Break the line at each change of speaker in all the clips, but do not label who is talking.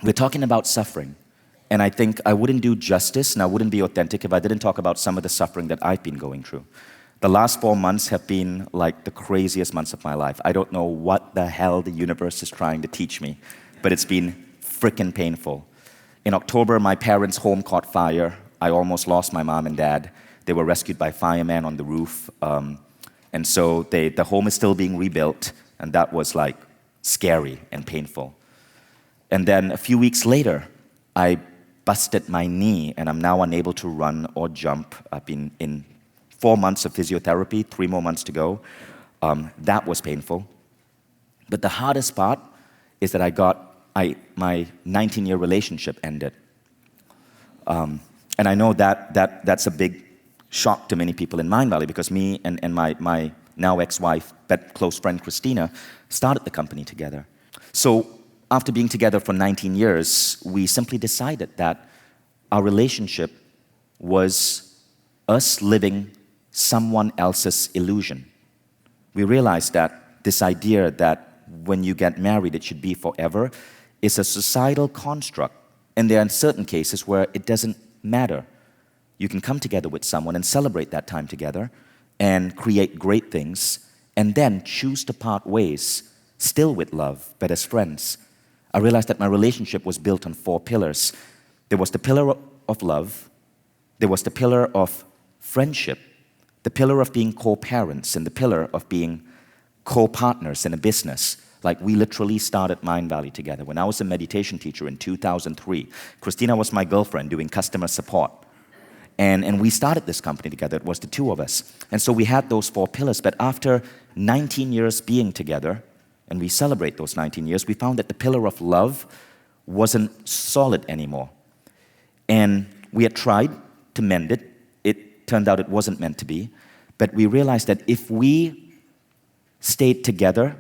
we're talking about suffering. And I think I wouldn't do justice and I wouldn't be authentic if I didn't talk about some of the suffering that I've been going through. The last 4 months have been like the craziest months of my life. I don't know what the hell the universe is trying to teach me, but it's been freaking painful. In October, my parents' home caught fire. I almost lost my mom and dad. They were rescued by firemen on the roof. And so the home is still being rebuilt, and that was like scary and painful. And then a few weeks later, I busted my knee, and I'm now unable to run or jump. I've been in 4 months of physiotherapy, 3 more months to go. That was painful. But the hardest part is that my 19-year relationship ended. And I know that's a big shock to many people in Mindvalley because me and my now ex-wife, but close friend Christina, started the company together. So after being together for 19 years, we simply decided that our relationship was us living someone else's illusion. We realized that this idea that when you get married, it should be forever is a societal construct. And there are certain cases where it doesn't matter. You can come together with someone and celebrate that time together and create great things and then choose to part ways, still with love, but as friends. I realized that my relationship was built on 4 pillars. There was the pillar of love, there was the pillar of friendship, the pillar of being co-parents, and the pillar of being co-partners in a business. Like we literally started Mindvalley together. When I was a meditation teacher in 2003, Christina was my girlfriend doing customer support. And we started this company together. It was the 2 of us. And so we had those 4 pillars. But after 19 years being together, and we celebrate those 19 years, we found that the pillar of love wasn't solid anymore. And we had tried to mend it. It turned out it wasn't meant to be. But we realized that if we stayed together,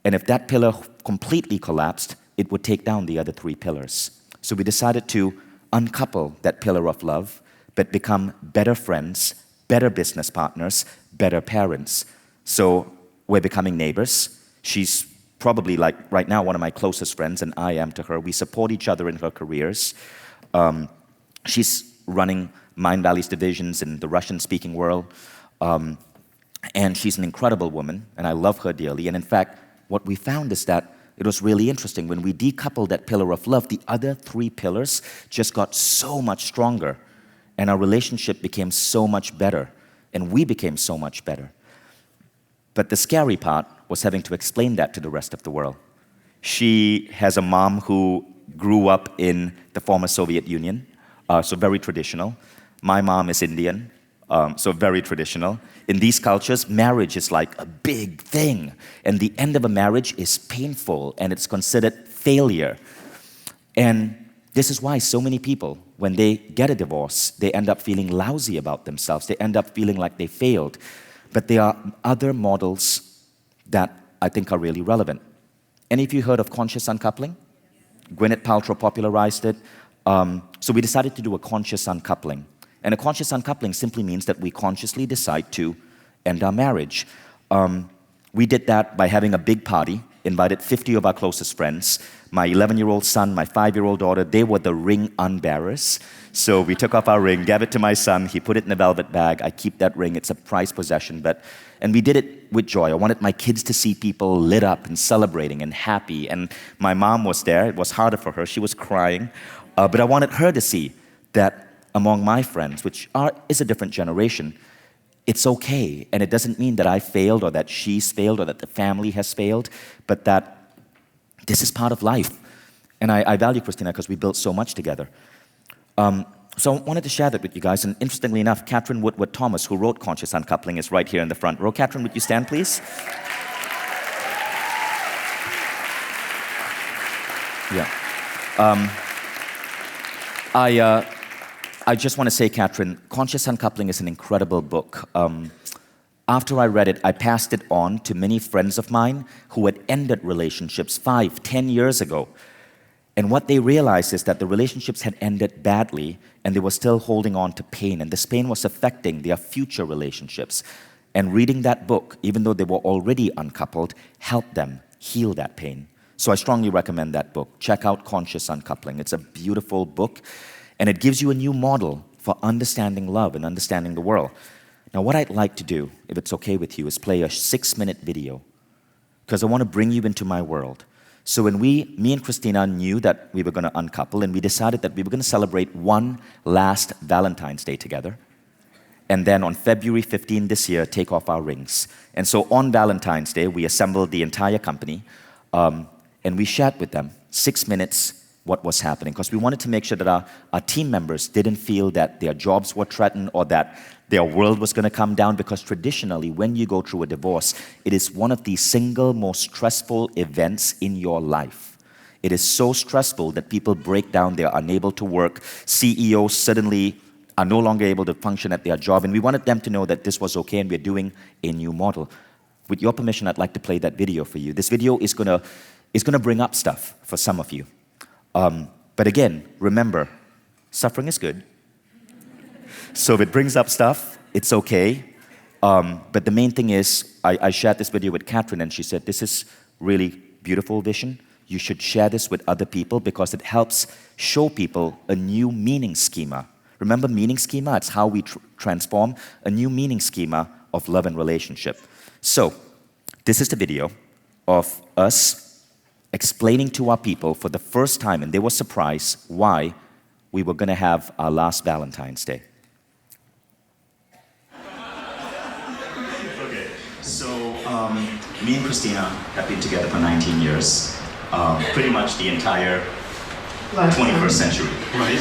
and if that pillar completely collapsed, it would take down the other 3 pillars. So we decided to uncouple that pillar of love, but become better friends, better business partners, better parents. So we're becoming neighbors. She's probably like right now one of my closest friends, and I am to her. We support each other in her careers. She's running Mindvalley's divisions in the Russian-speaking world. And she's an incredible woman, and I love her dearly. And in fact, what we found is that it was really interesting. When we decoupled that pillar of love, the other 3 pillars just got so much stronger. And our relationship became so much better. And we became so much better. But the scary part was having to explain that to the rest of the world. She has a mom who grew up in the former Soviet Union, so very traditional. My mom is Indian, so very traditional. In these cultures, marriage is like a big thing. And the end of a marriage is painful, and it's considered failure. And this is why so many people, when they get a divorce, they end up feeling lousy about themselves. They end up feeling like they failed. But there are other models that I think are really relevant. Any of you heard of Conscious Uncoupling? Gwyneth Paltrow popularized it. So we decided to do a Conscious Uncoupling. And a Conscious Uncoupling simply means that we consciously decide to end our marriage. We did that by having a big party, invited 50 of our closest friends. My 11-year-old son, my 5-year-old daughter, they were the ring unbearers. So we took off our ring, gave it to my son. He put it in a velvet bag. I keep that ring. It's a prized possession. And we did it with joy. I wanted my kids to see people lit up and celebrating and happy. And my mom was there. It was harder for her. She was crying. But I wanted her to see that among my friends, which is a different generation, it's okay. And it doesn't mean that I failed or that she's failed or that the family has failed, but that this is part of life. And I value Christina because we built so much together. So I wanted to share that with you guys. And interestingly enough, Katherine Woodward Thomas, who wrote Conscious Uncoupling, is right here in the front row. Katherine, would you stand, please? Yeah. I just want to say, Katherine, Conscious Uncoupling is an incredible book. After I read it, I passed it on to many friends of mine who had ended relationships 5, 10 years ago. And what they realized is that the relationships had ended badly and they were still holding on to pain. And this pain was affecting their future relationships. And reading that book, even though they were already uncoupled, helped them heal that pain. So I strongly recommend that book. Check out Conscious Uncoupling. It's a beautiful book, and it gives you a new model for understanding love and understanding the world. Now, what I'd like to do, if it's okay with you, is play a 6-minute video, because I want to bring you into my world. So when me and Christina knew that we were going to uncouple, and we decided that we were going to celebrate one last Valentine's Day together, and then on February 15 this year, take off our rings. And so on Valentine's Day, we assembled the entire company, and we shared with them 6 minutes what was happening, because we wanted to make sure that our team members didn't feel that their jobs were threatened or that their world was going to come down, because traditionally, when you go through a divorce, it is one of the single most stressful events in your life. It is so stressful that people break down, they are unable to work, CEOs suddenly are no longer able to function at their job, and we wanted them to know that this was okay and we're doing a new model. With your permission, I'd like to play that video for you. This video is going to bring up stuff for some of you. But again, remember, suffering is good. So if it brings up stuff, it's okay. But the main thing is, I shared this video with Katherine, and she said, this is really beautiful, Vishen. You should share this with other people because it helps show people a new meaning schema. Remember meaning schema? It's how we transform a new meaning schema of love and relationship. So this is the video of us explaining to our people for the first time, and they were surprised why we were going to have our last Valentine's Day. Okay, so me and Christina have been together for 19 years, pretty much the entire 21st century, right?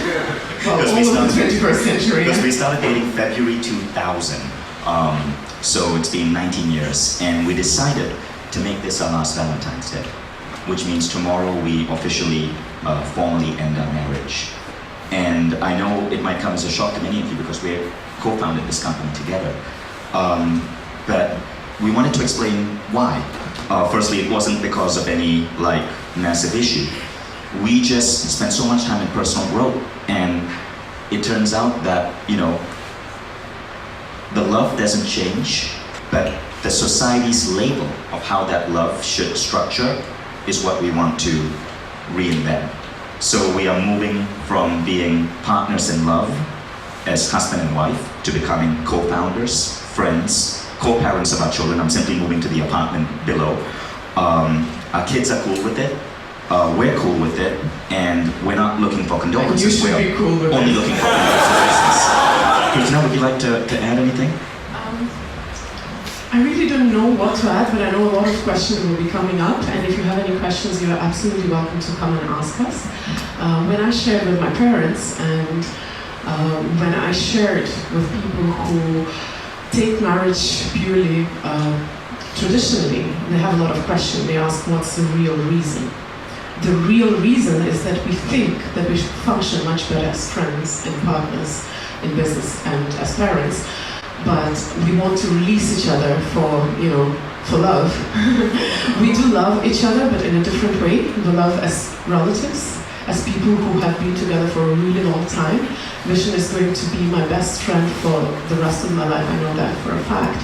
Well, all of the 21st century.
Because we started dating February 2000, so it's been 19 years, and we decided to make this our last Valentine's Day, which means tomorrow we officially, formally end our marriage. And I know it might come as a shock to many of you because we co-founded this company together, but we wanted to explain why. Firstly, it wasn't because of any massive issue. We just spent so much time in personal growth, and it turns out that, the love doesn't change, but the society's label of how that love should structure is what we want to reinvent. So we are moving from being partners in love as husband and wife to becoming co-founders, friends, co-parents of our children. I'm simply moving to the apartment below. Our kids are cool with it. We're cool with it, and we're not looking for condolences.
You should be cool with
only
it.
looking for congratulations. Christina, would you like to add anything?
I really don't know what to add, but I know a lot of questions will be coming up, and if you have any questions, you're absolutely welcome to come and ask us. When I shared with my parents, and when I shared with people who take marriage purely traditionally, they have a lot of questions. They ask, what's the real reason? The real reason is that we think that we should function much better as friends and partners in business and as parents, but we want to release each other for love. We do love each other, but in a different way. We love as relatives, as people who have been together for a really long time. Vishen is going to be my best friend for the rest of my life, I know that for a fact.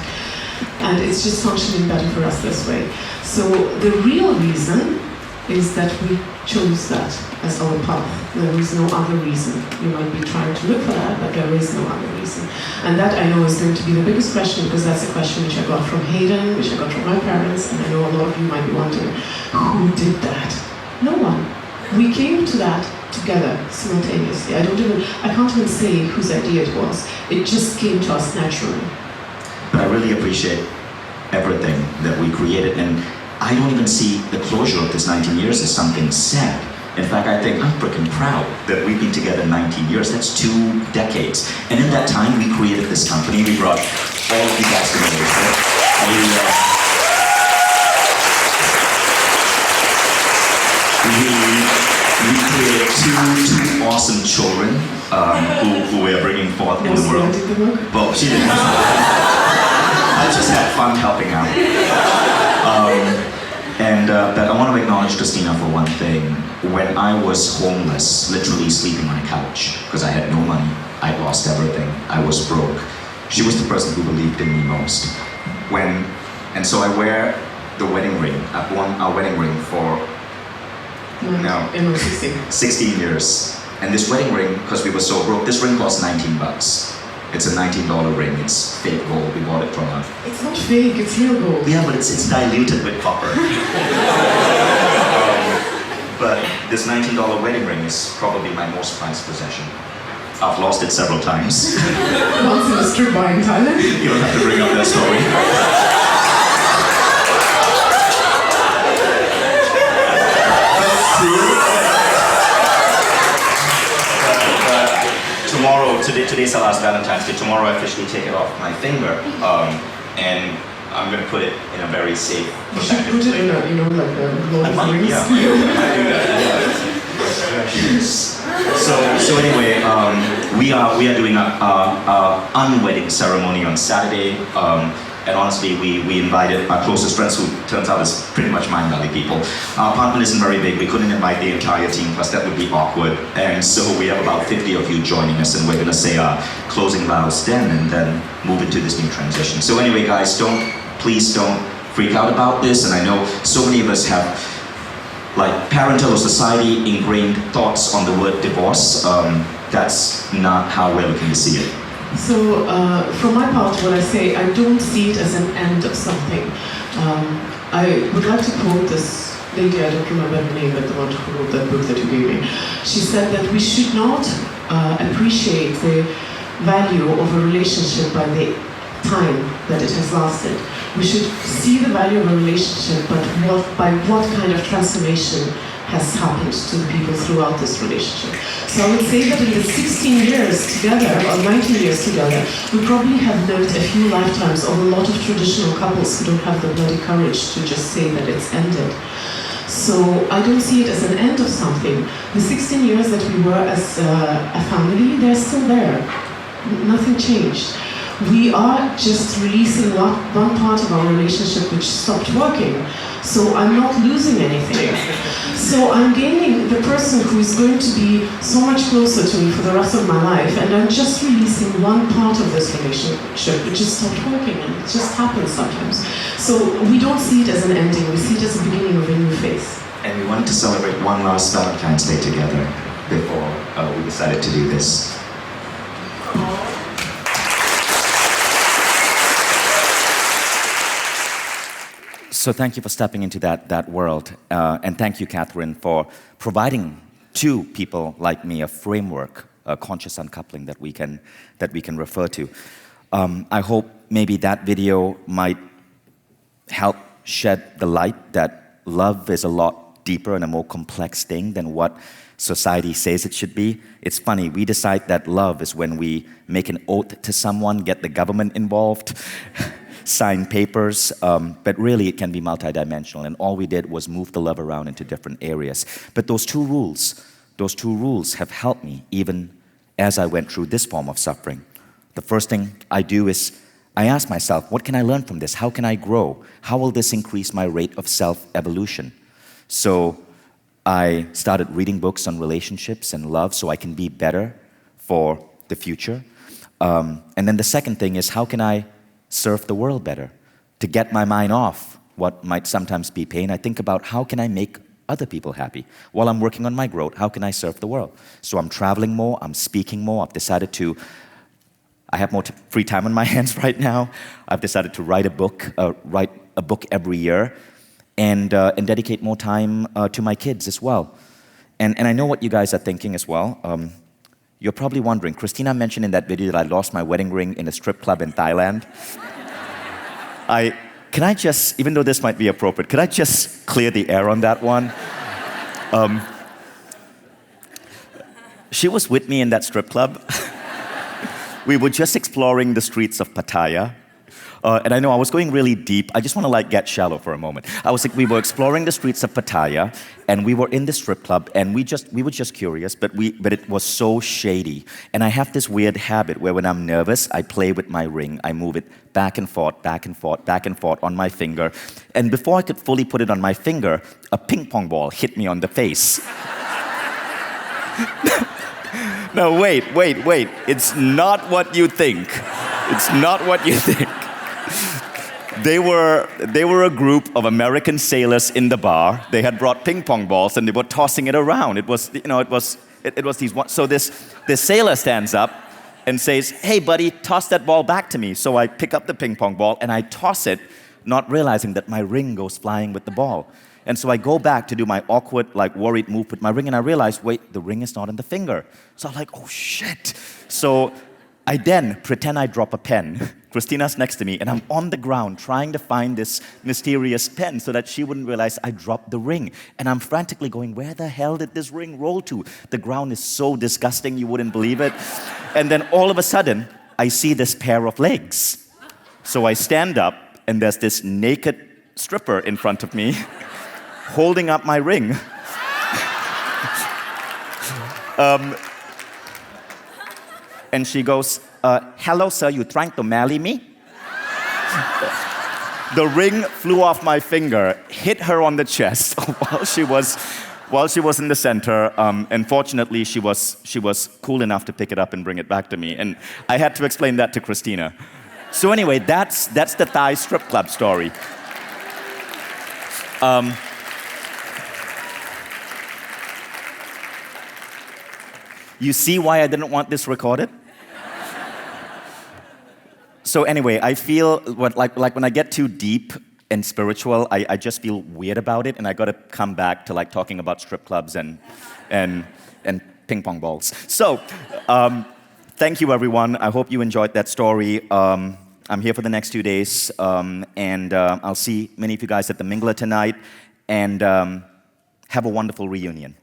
And it's just functioning better for us this way. So the real reason is that we chose that as our path. There is no other reason. You might be trying to look for that, but there is no other reason. And that I know is going to be the biggest question, because that's a question which I got from Hayden, which I got from my parents, and I know a lot of you might be wondering, who did that? No one. We came to that together, simultaneously. I can't even say whose idea it was. It just came to us naturally.
But I really appreciate everything that we created, and I don't even see the closure of this 19 years as something sad. In fact, I think I'm freaking proud that we've been together 19 years. That's 2 decades. And in that time, we created this company. We brought all of you guys together. We created two awesome children who we are bringing forth in the world. Well, she didn't. I just had fun helping out. But I want to acknowledge Christina for one thing. When I was homeless, literally sleeping on a couch, because I had no money, I lost everything, I was broke, she was the person who believed in me most. And so I wear the wedding ring. I've worn our wedding ring for No.
16.
16 years. And this wedding ring, because we were so broke, this ring cost $19. It's a $19 ring. It's fake gold. We bought it from a...
It's not fake, it's real gold.
Yeah, but it's diluted with copper. But this $19 wedding ring is probably my most prized possession. I've lost it several times.
Once in a strip bar in Thailand.
You don't have to bring up that story. Tomorrow, today's the last Valentine's Day. Tomorrow I officially take it off my finger, and I'm going to put it in a very safe, protective place.
You should put it in a, like a Lord of the Rings.
Yeah, I might do that. Yeah. So anyway, we are doing a unwedding ceremony on Saturday. And honestly, we invited our closest friends, who turns out is pretty much Mindvalley people. Our apartment isn't very big. We couldn't invite the entire team, plus that would be awkward. And so we have about 50 of you joining us, and we're going to say our closing vows then, and then move into this new transition. So anyway, guys, please don't freak out about this. And I know so many of us have like parental or society ingrained thoughts on the word divorce. That's not how we're looking to see it.
So, from my part, when I say I don't see it as an end of something, I would like to quote this lady, I don't remember her name, but the one who wrote that book that you gave me. She said that we should not appreciate the value of a relationship by the time that it has lasted. We should see the value of a relationship, but by what kind of transformation has happened to the people throughout this relationship. So I would say that in the 16 years together, or 19 years together, we probably have lived a few lifetimes of a lot of traditional couples who don't have the bloody courage to just say that it's ended. So I don't see it as an end of something. The 16 years that we were as a family, they're still there. Nothing changed. We are just releasing one part of our relationship which stopped working. So I'm not losing anything. So I'm gaining the person who is going to be so much closer to me for the rest of my life, and I'm just releasing one part of this relationship which just stopped working, and it just happens sometimes. So we don't see it as an ending, we see it as the beginning of a new phase.
And we wanted to celebrate one last Valentine's Day together before we decided to do this. So thank you for stepping into that world, and thank you, Katherine, for providing to people like me a framework, a conscious uncoupling that we can refer to. I hope maybe that video might help shed the light that love is a lot deeper and a more complex thing than what society says it should be. It's funny, we decide that love is when we make an oath to someone, get the government involved, sign papers, but really it can be multidimensional, and all we did was move the love around into different areas. But those two rules have helped me even as I went through this form of suffering. The first thing I do is I ask myself, what can I learn from this? How can I grow? How will this increase my rate of self-evolution? So I started reading books on relationships and love so I can be better for the future. And then the second thing is, how can I serve the world better? To get my mind off what might sometimes be pain, I think about how can I make other people happy? While I'm working on my growth, how can I serve the world? So I'm traveling more, I'm speaking more, I've decided to, I have more free time on my hands right now. I've decided to write a book every year, and dedicate more time to my kids as well. And I know what you guys are thinking as well. You're probably wondering, Christina mentioned in that video that I lost my wedding ring in a strip club in Thailand. Can I just, even though this might be appropriate, could I just clear the air on that one? She was with me in that strip club. We were just exploring the streets of Pattaya. And I know I was going really deep. I just want to get shallow for a moment. We were exploring the streets of Pattaya, and we were in the strip club, and we were just curious, but it was so shady. And I have this weird habit where when I'm nervous, I play with my ring. I move it back and forth, back and forth, back and forth on my finger. And before I could fully put it on my finger, a ping pong ball hit me on the face. No, wait. It's not what you think. It's not what you think. They were a group of American sailors in the bar. They had brought ping pong balls and they were tossing it around. It was these one. So this sailor stands up and says, "Hey buddy, toss that ball back to me." So I pick up the ping pong ball and I toss it, not realizing that my ring goes flying with the ball. And so I go back to do my awkward, like worried move with my ring, and I realize, wait, the ring is not in the finger. So I'm like, oh shit. So I then pretend I drop a pen. Christina's next to me, and I'm on the ground trying to find this mysterious pen so that she wouldn't realize I dropped the ring. And I'm frantically going, where the hell did this ring roll to? The ground is so disgusting, you wouldn't believe it. And then all of a sudden, I see this pair of legs. So I stand up, and there's this naked stripper in front of me, holding up my ring. And she goes, "Hello, sir, you trying to marry me?" The ring flew off my finger, hit her on the chest while she was in the center. And fortunately, she was cool enough to pick it up and bring it back to me. And I had to explain that to Christina. So anyway, that's the Thai strip club story. You see why I didn't want this recorded? So anyway, I feel like when I get too deep and spiritual, I just feel weird about it, and I got to come back to like talking about strip clubs and ping pong balls. So thank you, everyone. I hope you enjoyed that story. I'm here for the next 2 days, and I'll see many of you guys at the Mingler tonight, and have a wonderful reunion.